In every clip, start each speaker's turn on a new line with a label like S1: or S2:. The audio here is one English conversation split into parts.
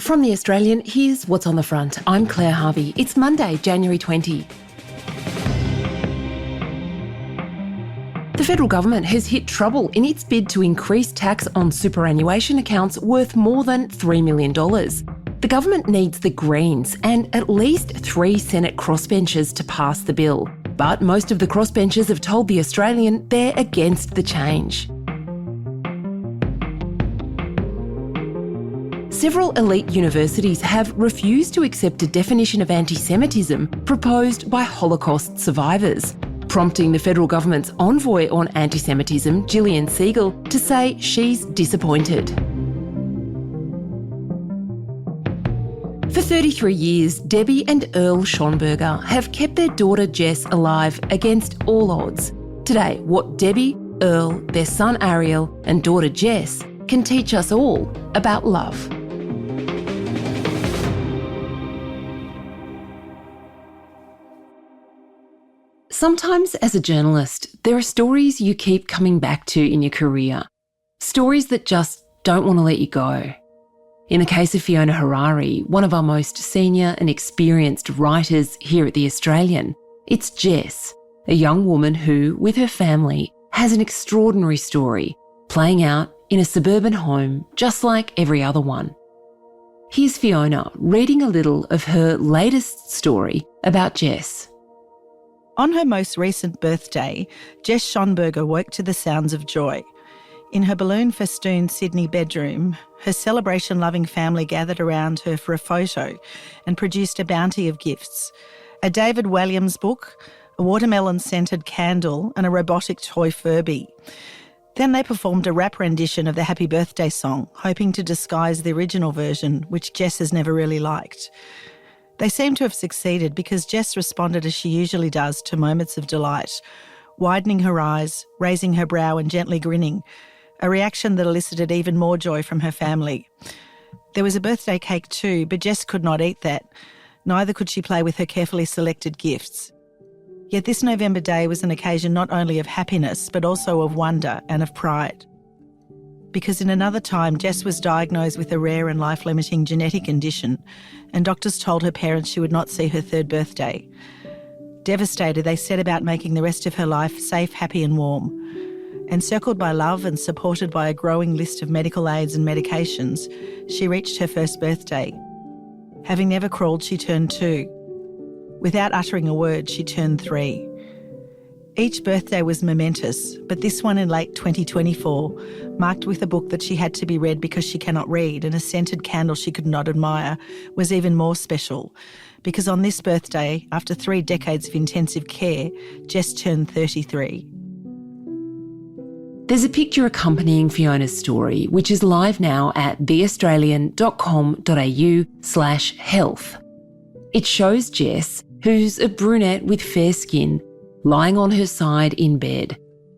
S1: From The Australian, here's what's on the front. I'm Claire Harvey. It's Monday, January 20. The federal government has hit trouble in its bid to increase tax on superannuation accounts worth more than $3 million. The government needs the Greens and at least 3 Senate crossbenchers to pass the bill. But most of the crossbenchers have told The Australian they're against the change. Several elite universities have refused to accept a definition of anti-Semitism proposed by Holocaust survivors, prompting the federal government's envoy on anti-Semitism, Gillian Siegel, to say she's disappointed. For 33 years, Debbie and Earl Schonberger have kept their daughter Jess alive against all odds. Today, what Debbie, Earl, their son Ariel and daughter Jess can teach us all about love. Sometimes as a journalist, there are stories you keep coming back to in your career. Stories that just don't want to let you go. In the case of Fiona Harari, one of our most senior and experienced writers here at The Australian, it's Jess, a young woman who, with her family, has an extraordinary story playing out in a suburban home just like every other one. Here's Fiona reading a little of her latest story about Jess.
S2: On her most recent birthday, Jess Schonberger woke to the sounds of joy. In her balloon-festooned Sydney bedroom, her celebration-loving family gathered around her for a photo and produced a bounty of gifts: a David Walliams book, a watermelon-scented candle and a robotic toy Furby. Then they performed a rap rendition of the Happy Birthday song, hoping to disguise the original version, which Jess has never really liked. They seem to have succeeded because Jess responded as she usually does to moments of delight, widening her eyes, raising her brow and gently grinning, a reaction that elicited even more joy from her family. There was a birthday cake too, but Jess could not eat that. Neither could she play with her carefully selected gifts. Yet this November day was an occasion not only of happiness, but also of wonder and of pride. Because in another time, Jess was diagnosed with a rare and life-limiting genetic condition, and doctors told her parents she would not see her 3rd birthday. Devastated, they set about making the rest of her life safe, happy and warm. Encircled by love and supported by a growing list of medical aids and medications, she reached her 1st birthday. Having never crawled, she turned 2. Without uttering a word, she turned 3. Each birthday was momentous, but this one in late 2024, marked with a book that she had to be read because she cannot read and a scented candle she could not admire, was even more special. Because on this birthday, after 3 decades of intensive care, Jess turned 33.
S1: There's a picture accompanying Fiona's story, which is live now at theaustralian.com.au/health. It shows Jess, who's a brunette with fair skin, lying on her side in bed,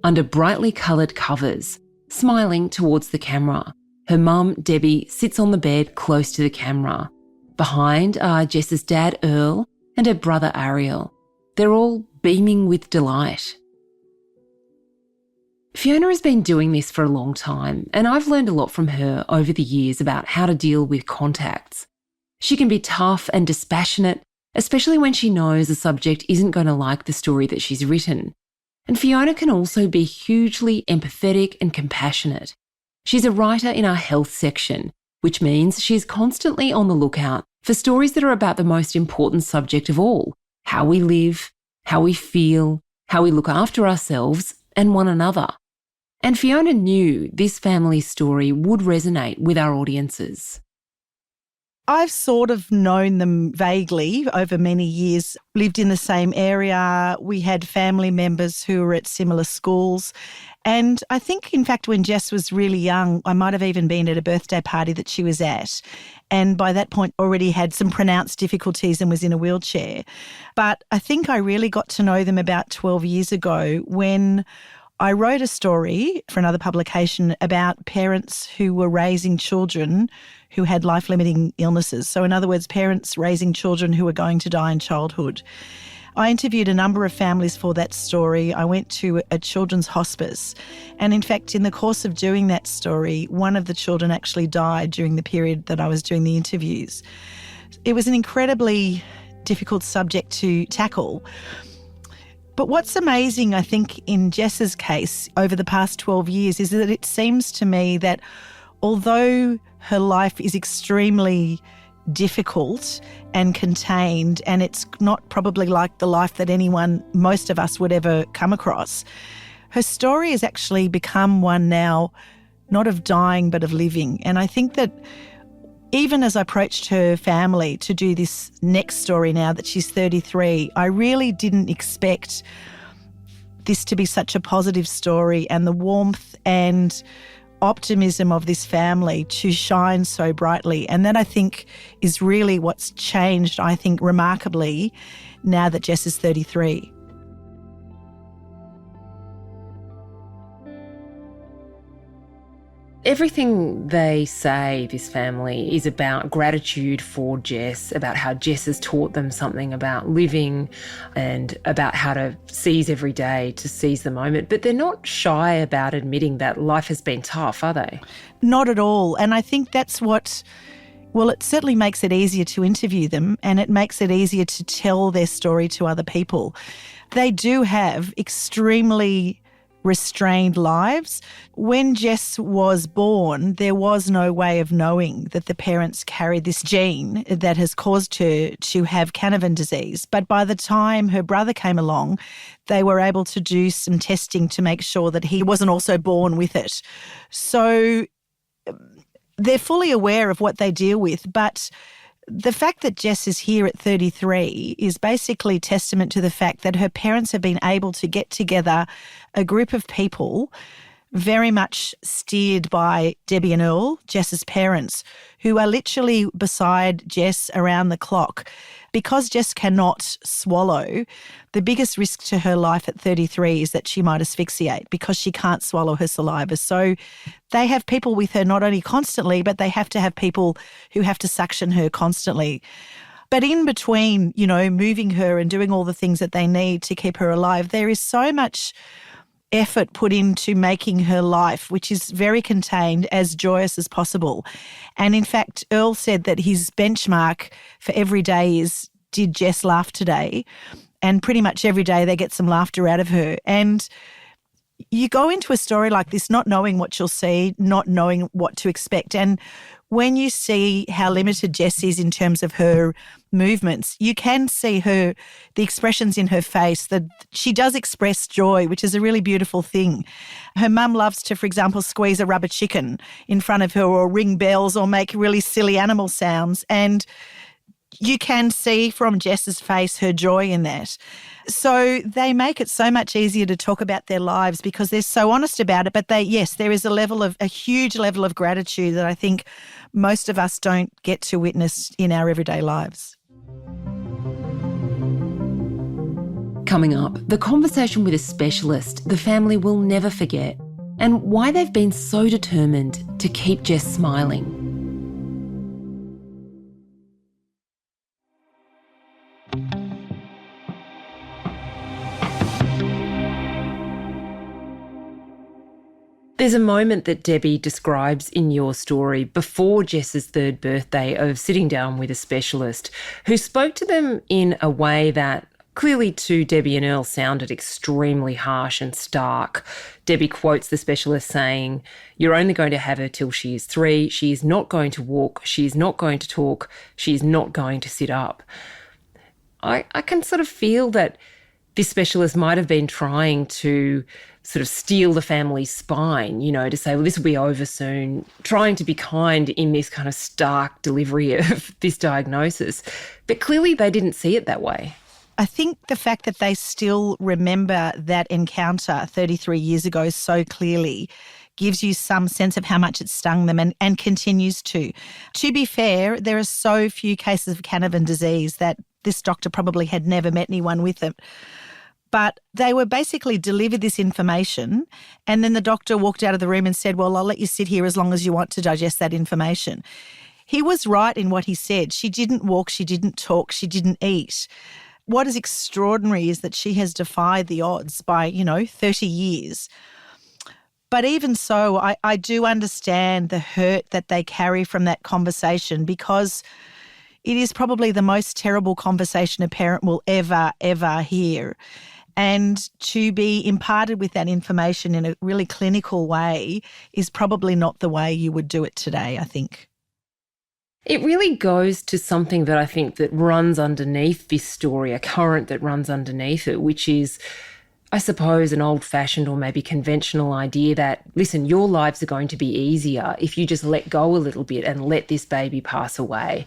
S1: under brightly coloured covers, smiling towards the camera. Her mum, Debbie, sits on the bed close to the camera. Behind are Jess's dad, Earl, and her brother, Ariel. They're all beaming with delight. Fiona has been doing this for a long time, and I've learned a lot from her over the years about how to deal with contacts. She can be tough and dispassionate, especially when she knows the subject isn't going to like the story that she's written. And Fiona can also be hugely empathetic and compassionate. She's a writer in our health section, which means she's constantly on the lookout for stories that are about the most important subject of all: how we live, how we feel, how we look after ourselves and one another. And Fiona knew this family's story would resonate with our audiences.
S2: I've sort of known them vaguely over many years, lived in the same area. We had family members who were at similar schools. And I think, in fact, when Jess was really young, I might have even been at a birthday party that she was at. And by that point already had some pronounced difficulties and was in a wheelchair. But I think I really got to know them about 12 years ago when I wrote a story for another publication about parents who were raising children who had life-limiting illnesses. So in other words, parents raising children who were going to die in childhood. I interviewed a number of families for that story. I went to a children's hospice. And in fact, in the course of doing that story, one of the children actually died during the period that I was doing the interviews. It was an incredibly difficult subject to tackle. But what's amazing, I think, in Jess's case over the past 12 years is that it seems to me that although her life is extremely difficult and contained, and it's not probably like the life that most of us would ever come across, her story has actually become one now not of dying but of living. And I think that even as I approached her family to do this next story now that she's 33, I really didn't expect this to be such a positive story, and the warmth and optimism of this family to shine so brightly. And that, I think, is really what's changed, I think, remarkably now that Jess is 33.
S1: Everything they say, this family, is about gratitude for Jess, about how Jess has taught them something about living and about how to seize every day, to seize the moment. But they're not shy about admitting that life has been tough, are they?
S2: Not at all. And I think that's it certainly makes it easier to interview them, and it makes it easier to tell their story to other people. They do have extremely restrained lives. When Jess was born, there was no way of knowing that the parents carried this gene that has caused her to have Canavan disease. But by the time her brother came along, they were able to do some testing to make sure that he wasn't also born with it. So they're fully aware of what they deal with, but the fact that Jess is here at 33 is basically testament to the fact that her parents have been able to get together a group of people, very much steered by Debbie and Earl, Jess's parents, who are literally beside Jess around the clock. Because Jess cannot swallow, the biggest risk to her life at 33 is that she might asphyxiate because she can't swallow her saliva. So they have people with her not only constantly, but they have to have people who have to suction her constantly. But in between, moving her and doing all the things that they need to keep her alive, there is so much effort put into making her life, which is very contained, as joyous as possible. And in fact, Earl said that his benchmark for every day is, did Jess laugh today? And pretty much every day they get some laughter out of her. And you go into a story like this not knowing what you'll see, not knowing what to expect. And when you see how limited Jess is in terms of her movements, you can see the expressions in her face, that she does express joy, which is a really beautiful thing. Her mum loves to, for example, squeeze a rubber chicken in front of her or ring bells or make really silly animal sounds. And you can see from Jess's face her joy in that. So they make it so much easier to talk about their lives because they're so honest about it. But there is a huge level of gratitude that I think most of us don't get to witness in our everyday lives.
S1: Coming up, the conversation with a specialist the family will never forget, and why they've been so determined to keep Jess smiling. There's a moment that Debbie describes in your story before Jess's third birthday of sitting down with a specialist who spoke to them in a way that clearly to Debbie and Earl sounded extremely harsh and stark. Debbie quotes the specialist saying, "You're only going to have her till she is 3. She is not going to walk. She is not going to talk. She is not going to sit up." I can sort of feel that this specialist might have been trying to sort of steel the family's spine, to say, well, this will be over soon, trying to be kind in this kind of stark delivery of this diagnosis. But clearly they didn't see it that way.
S2: I think the fact that they still remember that encounter 33 years ago so clearly gives you some sense of how much it stung them and continues to. To be fair, there are so few cases of Canavan disease that this doctor probably had never met anyone with it. But they were basically delivered this information, and then the doctor walked out of the room and said, well, I'll let you sit here as long as you want to digest that information. He was right in what he said. She didn't walk, she didn't talk, she didn't eat. what is extraordinary is that she has defied the odds by, 30 years. But even so, I do understand the hurt that they carry from that conversation, because it is probably the most terrible conversation a parent will ever hear. And to be imparted with that information in a really clinical way is probably not the way you would do it today, I think.
S1: It really goes to something that I think that runs underneath this story, a current that runs underneath it, which is, I suppose, an old-fashioned or maybe conventional idea that, listen, your lives are going to be easier if you just let go a little bit and let this baby pass away,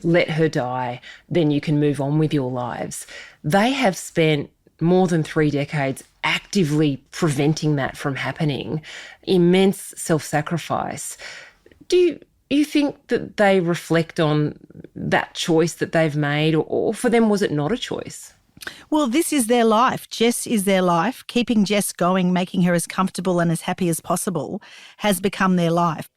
S1: let her die, then you can move on with your lives. They have spent more than 3 decades actively preventing that from happening, immense self-sacrifice. Do you think that they reflect on that choice that they've made, or for them, was it not a choice?
S2: Well, this is their life. Jess is their life. Keeping Jess going, making her as comfortable and as happy as possible has become their life.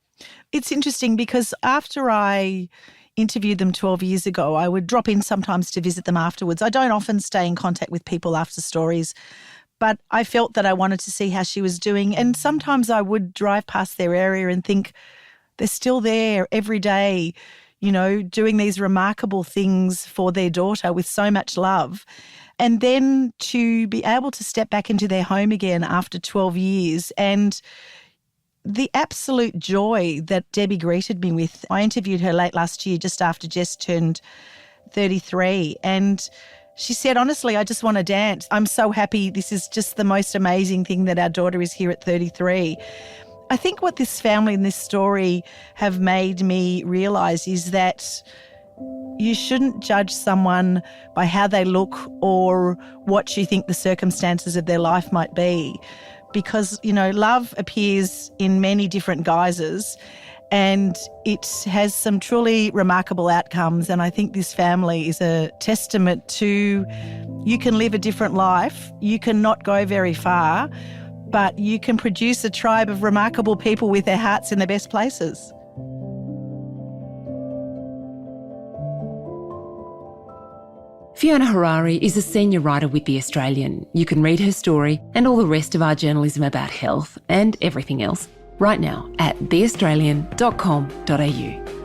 S2: It's interesting because after I interviewed them 12 years ago, I would drop in sometimes to visit them afterwards. I don't often stay in contact with people after stories, but I felt that I wanted to see how she was doing. And sometimes I would drive past their area and think, they're still there every day, doing these remarkable things for their daughter with so much love. And then to be able to step back into their home again after 12 years and the absolute joy that Debbie greeted me with. I interviewed her late last year, just after Jess turned 33. And she said, honestly, I just want to dance. I'm so happy. This is just the most amazing thing that our daughter is here at 33. I think what this family and this story have made me realise is that you shouldn't judge someone by how they look or what you think the circumstances of their life might be, because, love appears in many different guises and it has some truly remarkable outcomes. And I think this family is a testament to you can live a different life, you can not go very far, but you can produce a tribe of remarkable people with their hearts in the best places.
S1: Fiona Harari is a senior writer with The Australian. You can read her story and all the rest of our journalism about health and everything else right now at theaustralian.com.au.